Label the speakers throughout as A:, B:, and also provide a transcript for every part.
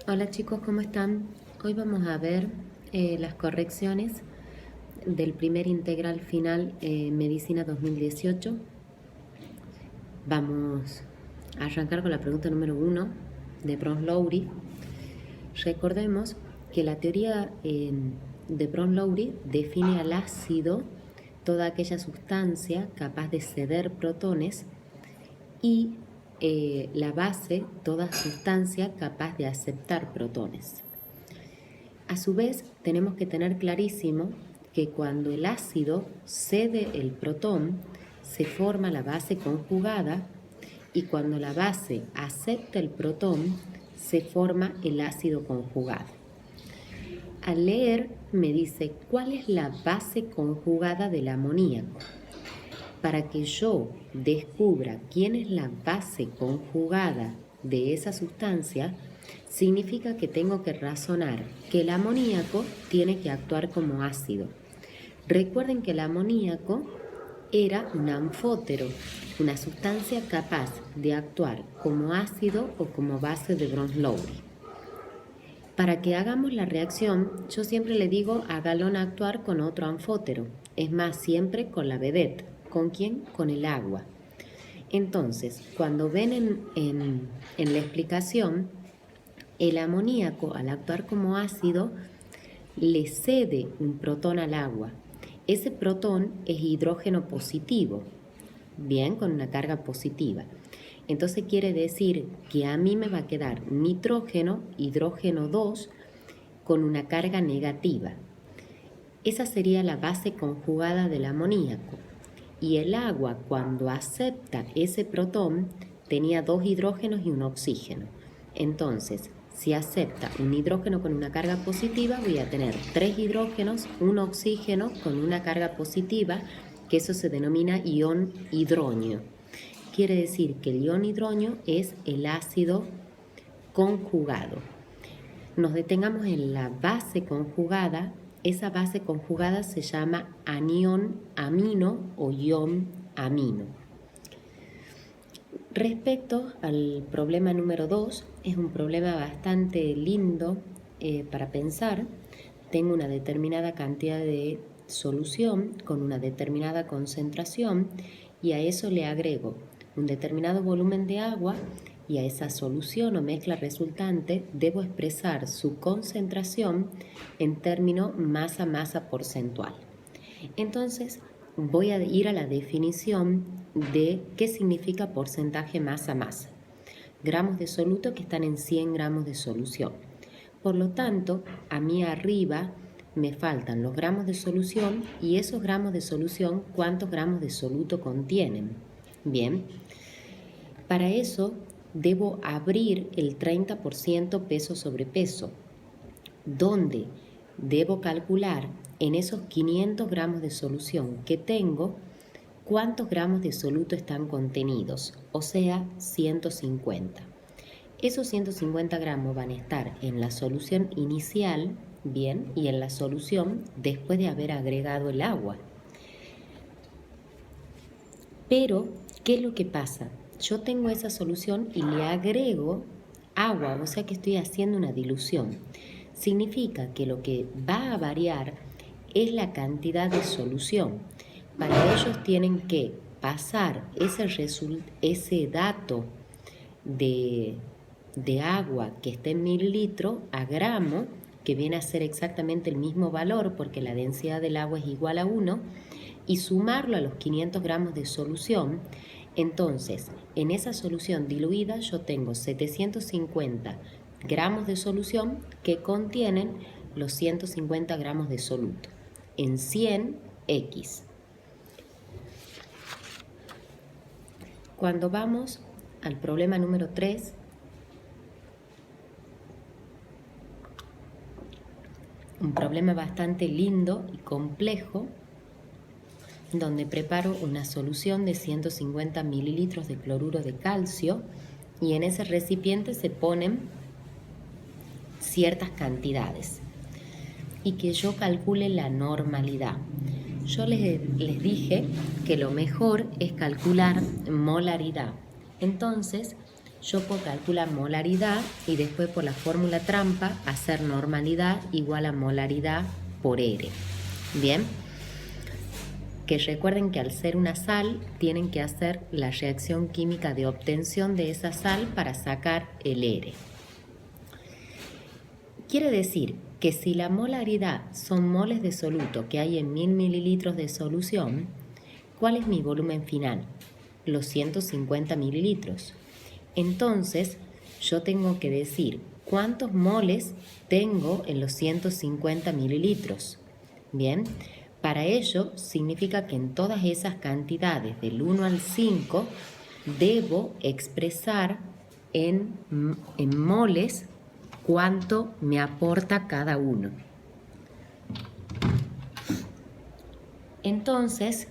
A: Hola chicos, ¿cómo están? Hoy vamos a ver las correcciones del primer integral final Medicina 2018. Vamos a arrancar con la pregunta número 1 de Brown-Lowry. Recordemos que la teoría de Brown-Lowry define al ácido toda aquella sustancia capaz de ceder protones y la base, toda sustancia capaz de aceptar protones. A su vez, tenemos que tener clarísimo que cuando el ácido cede el protón, se forma la base conjugada y cuando la base acepta el protón, se forma el ácido conjugado. Al leer, me dice cuál es la base conjugada del amoníaco. Para que yo descubra quién es la base conjugada de esa sustancia, significa que tengo que razonar que el amoníaco tiene que actuar como ácido. Recuerden que el amoníaco era un anfótero, una sustancia capaz de actuar como ácido o como base de Brown-Lowry. Para que hagamos la reacción, yo siempre le digo hágalo actuar con otro anfótero, es más, siempre con la vedette. ¿Con quién? Con el agua. Entonces, cuando ven en la explicación, el amoníaco al actuar como ácido le cede un protón al agua. Ese protón es hidrógeno positivo, bien, con una carga positiva. Entonces quiere decir que a mí me va a quedar nitrógeno, hidrógeno 2, con una carga negativa. Esa sería la base conjugada del amoníaco. Y el agua, cuando acepta ese protón, tenía 2 hidrógenos y un oxígeno. Entonces, si acepta un hidrógeno con una carga positiva, voy a tener 3 hidrógenos, un oxígeno con una carga positiva, que eso se denomina ion hidronio. Quiere decir que el ion hidronio es el ácido conjugado. Nos detengamos en la base conjugada. Esa base conjugada se llama anión amino o ion amino. Respecto al problema número 2, es un problema bastante lindo para pensar. Tengo una determinada cantidad de solución con una determinada concentración y a eso le agrego un determinado volumen de agua y a esa solución o mezcla resultante debo expresar su concentración en término masa-masa porcentual. Entonces voy a ir a la definición de qué significa porcentaje masa-masa. Gramos de soluto que están en 100 gramos de solución. Por lo tanto, a mí arriba me faltan los gramos de solución y esos gramos de solución, ¿cuántos gramos de soluto contienen? Bien, para eso debo abrir el 30% peso sobre peso, donde debo calcular en esos 500 gramos de solución que tengo, cuántos gramos de soluto están contenidos, o sea, 150. Esos 150 gramos van a estar en la solución inicial, bien, y en la solución después de haber agregado el agua. Pero, ¿qué es lo que pasa? Yo tengo esa solución y le agrego agua, o sea que estoy haciendo una dilución. Significa que lo que va a variar es la cantidad de solución. Para ellos tienen que pasar ese dato de agua que está en mililitro a gramo, que viene a ser exactamente el mismo valor porque la densidad del agua es igual a 1, y sumarlo a los 500 gramos de solución. Entonces, en esa solución diluida yo tengo 750 gramos de solución que contienen los 150 gramos de soluto en 100x. Cuando vamos al problema número 3, un problema bastante lindo y complejo, donde preparo una solución de 150 mililitros de cloruro de calcio y en ese recipiente se ponen ciertas cantidades y que yo calcule la normalidad. Yo les dije que lo mejor es calcular molaridad. Entonces, yo puedo calcular molaridad y después por la fórmula trampa hacer normalidad igual a molaridad por R. Bien, que recuerden que al ser una sal tienen que hacer la reacción química de obtención de esa sal para sacar el R. Quiere decir que si la molaridad son moles de soluto que hay en 1000 mililitros de solución, ¿cuál es mi volumen final? Los 150 mililitros. Entonces, yo tengo que decir cuántos moles tengo en los 150 mililitros. Bien, para ello significa que en todas esas cantidades del 1 al 5 debo expresar en moles cuánto me aporta cada uno. Entonces,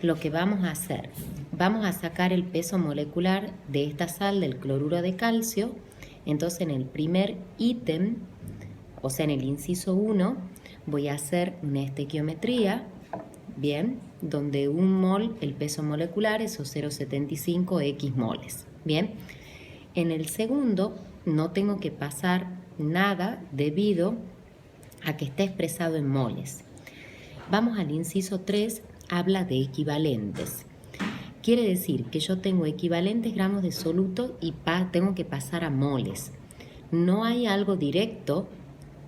A: lo que vamos a hacer, vamos a sacar el peso molecular de esta sal del cloruro de calcio. Entonces, en el primer ítem, o sea, en el inciso 1, voy a hacer una estequiometría, bien, donde 1 mol, el peso molecular, es 0,75 X moles, bien. En el segundo, no tengo que pasar nada debido a que está expresado en moles. Vamos al inciso 3, habla de equivalentes. Quiere decir que yo tengo equivalentes gramos de soluto y tengo que pasar a moles. No hay algo directo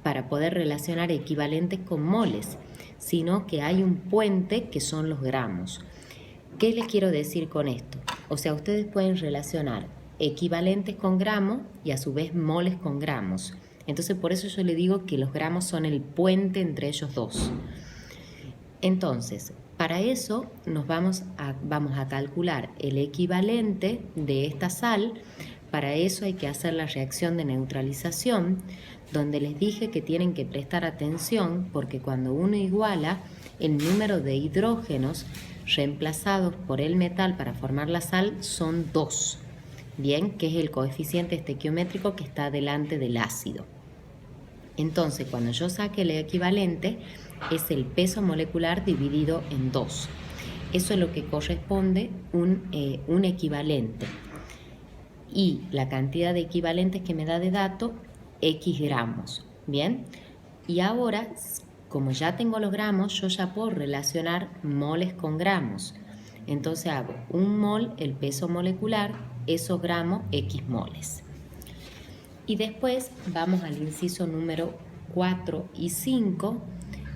A: para poder relacionar equivalentes con moles, sino que hay un puente que son los gramos. ¿Qué les quiero decir con esto? O sea, ustedes pueden relacionar equivalentes con gramos y a su vez moles con gramos. Entonces, por eso yo le digo que los gramos son el puente entre ellos dos. Entonces, para eso vamos a calcular el equivalente de esta sal. Para eso hay que hacer la reacción de neutralización, donde les dije que tienen que prestar atención porque cuando uno iguala el número de hidrógenos reemplazados por el metal para formar la sal son 2, bien, que es el coeficiente estequiométrico que está delante del ácido. Entonces, cuando yo saque el equivalente, es el peso molecular dividido en 2. Eso es lo que corresponde un equivalente. Y la cantidad de equivalentes que me da de dato, X gramos. Bien, y ahora, como ya tengo los gramos, yo ya puedo relacionar moles con gramos. Entonces hago 1 mol, el peso molecular, esos gramos, X moles. Y después vamos al inciso número 4 y 5,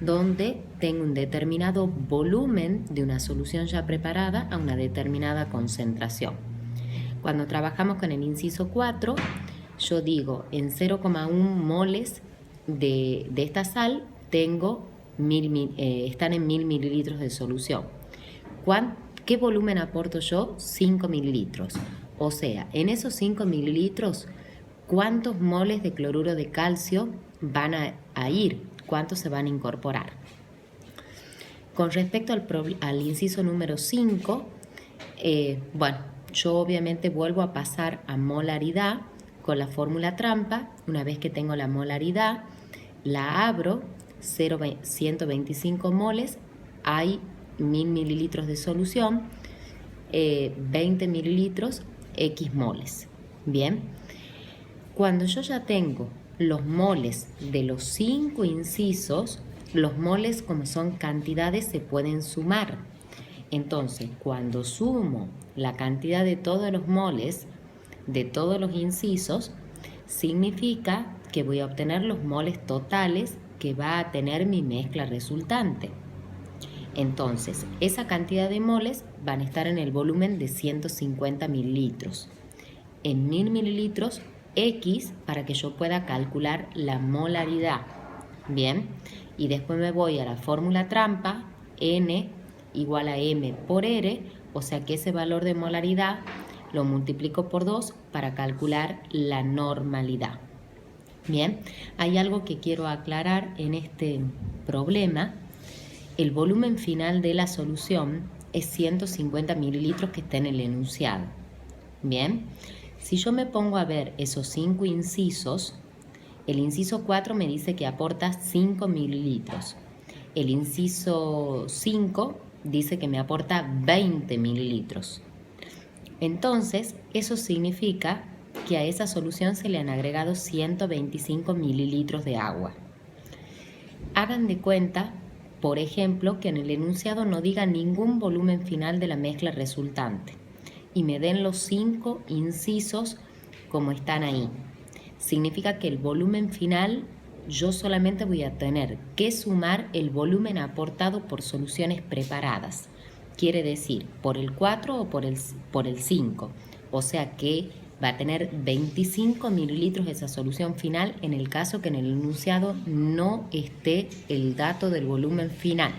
A: donde tengo un determinado volumen de una solución ya preparada a una determinada concentración. Cuando trabajamos con el inciso 4, yo digo en 0,1 moles de esta sal tengo están en 1000 mililitros de solución. ¿Qué volumen aporto yo? 5 mililitros. O sea, en esos 5 mililitros, ¿cuántos moles de cloruro de calcio van a ir? ¿Cuántos se van a incorporar? Con respecto al inciso número 5, bueno, yo obviamente vuelvo a pasar a molaridad con la fórmula trampa. Una vez que tengo la molaridad, la abro, 125 moles, hay 1000 mililitros de solución, 20 mililitros, X moles. Bien, cuando yo ya tengo los moles de los 5 incisos, los moles, como son cantidades, se pueden sumar. Entonces, cuando sumo la cantidad de todos los moles de todos los incisos, significa que voy a obtener los moles totales que va a tener mi mezcla resultante. Entonces, esa cantidad de moles van a estar en el volumen de 150 mililitros. En 1000 mililitros, X, para que yo pueda calcular la molaridad. Bien, y después me voy a la fórmula trampa, N igual a M por R, o sea que ese valor de molaridad lo multiplico por 2 para calcular la normalidad. Bien, hay algo que quiero aclarar en este problema. El volumen final de la solución es 150 mililitros que está en el enunciado. Bien, si yo me pongo a ver esos 5 incisos, el inciso 4 me dice que aporta 5 mililitros. El inciso 5 dice que me aporta 20 mililitros. Entonces, eso significa que a esa solución se le han agregado 125 mililitros de agua. Hagan de cuenta, por ejemplo, que en el enunciado no diga ningún volumen final de la mezcla resultante y me den los 5 incisos como están ahí. Significa que el volumen final yo solamente voy a tener que sumar el volumen aportado por soluciones preparadas. Quiere decir, por el 4 o por el 5. O sea que va a tener 25 mililitros esa solución final en el caso que en el enunciado no esté el dato del volumen final.